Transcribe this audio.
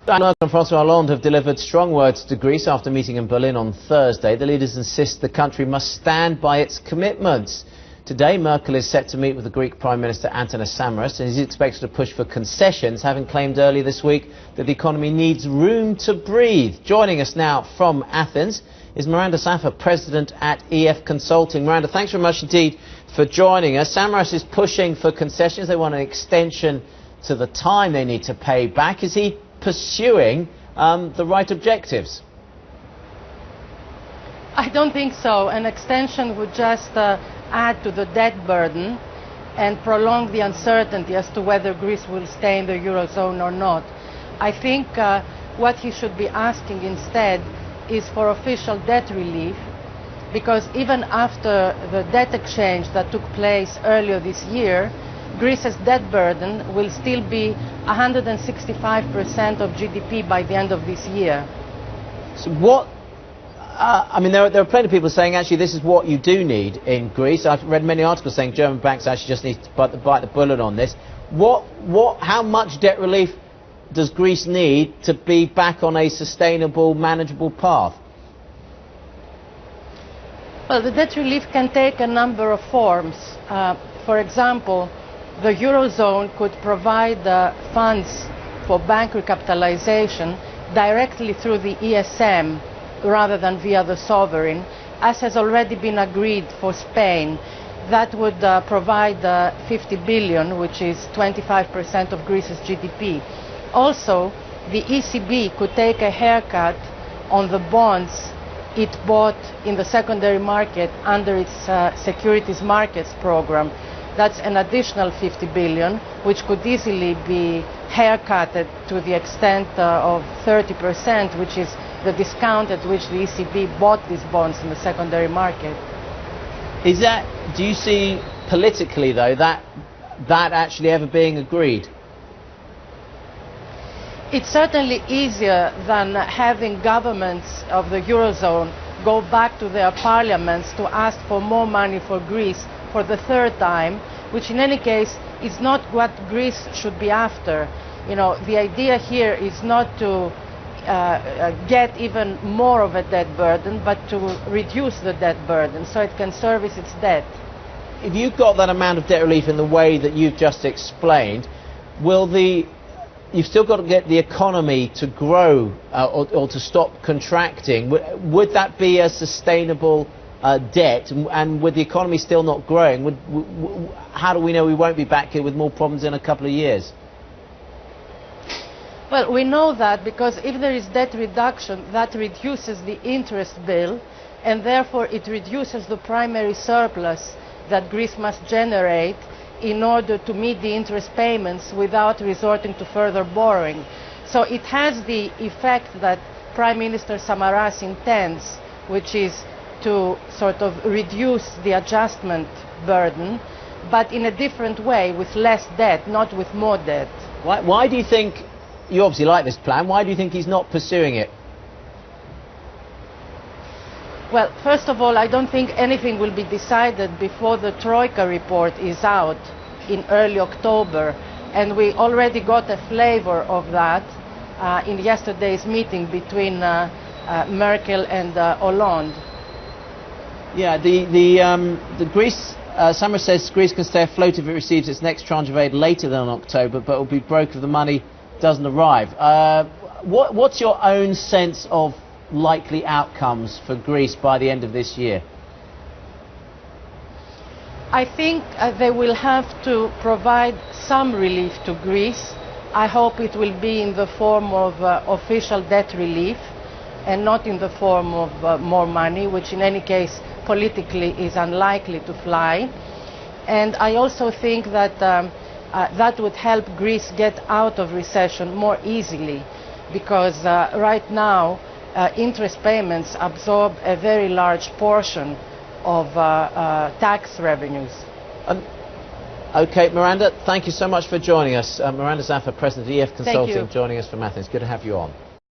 Merkel and François Hollande have delivered strong words to Greece after meeting in Berlin on Thursday. The leaders insist the country must stand by its commitments. Today, Merkel is set to meet with the Greek Prime Minister Antonis Samaras and is expected to push for concessions, having claimed earlier this week that the economy needs room to breathe. Joining us now from Athens is Miranda Xafa, President at EF Consulting. Miranda, thanks very much indeed for joining us. Samaras is pushing for concessions. They want an extension to the time they need to pay back. Is he pursuing the right objectives? I don't think so. An extension would just add to the debt burden and prolong the uncertainty as to whether Greece will stay in the Eurozone or not. I think what he should be asking instead is for official debt relief, because even after the debt exchange that took place earlier this year, Greece's debt burden will still be 165% of GDP by the end of this year. So what, I mean, there are plenty of people saying actually this is what you do need in Greece. I've read many articles saying German banks actually just need to bite the bullet on this. How much debt relief does Greece need to be back on a sustainable, manageable path? Well, the debt relief can take a number of forms. For example, the Eurozone could provide funds for bank recapitalization directly through the ESM rather than via the sovereign, as has already been agreed for Spain. That would provide 50 billion, which is 25% of Greece's GDP. Also, the ECB could take a haircut on the bonds it bought in the secondary market under its securities markets program. That's an additional 50 billion, which could easily be haircutted to the extent of 30%, which is the discount at which the ECB bought these bonds in the secondary market. Do you see politically, though, that actually ever being agreed? It's certainly easier than having governments of the Eurozone go back to their parliaments to ask for more money for Greece for the third time, which in any case is not what Greece should be after. You know, the idea here is not to get even more of a debt burden, but to reduce the debt burden so it can service its debt. If you've got that amount of debt relief in the way that you've just explained, you've still got to get the economy to grow or to stop contracting. Would that be a sustainable debt? And with the economy still not growing, how do we know we won't be back here with more problems in a couple of years? Well, we know that because if there is debt reduction, that reduces the interest bill, and therefore it reduces the primary surplus that Greece must generate in order to meet the interest payments without resorting to further borrowing. So it has the effect that Prime Minister Samaras intends, which is to sort of reduce the adjustment burden, but in a different way, with less debt, not with more debt. Why do you think, you obviously like this plan, why do you think he's not pursuing it? Well, first of all, I don't think anything will be decided before the Troika report is out in early October, and we already got a flavor of that in yesterday's meeting between Merkel and Hollande. Yeah, the Greece, Samaras says Greece can stay afloat if it receives its next tranche of aid later than October, but it will be broke if the money doesn't arrive. What's your own sense of likely outcomes for Greece by the end of this year? I think they will have to provide some relief to Greece. I hope it will be in the form of official debt relief and not in the form of more money, which in any case politically is unlikely to fly. And I also think that that would help Greece get out of recession more easily, because right now interest payments absorb a very large portion of tax revenues. Okay, Miranda, thank you so much for joining us. Miranda Xafa, President of EF Consulting, joining us from Athens. Good to have you on.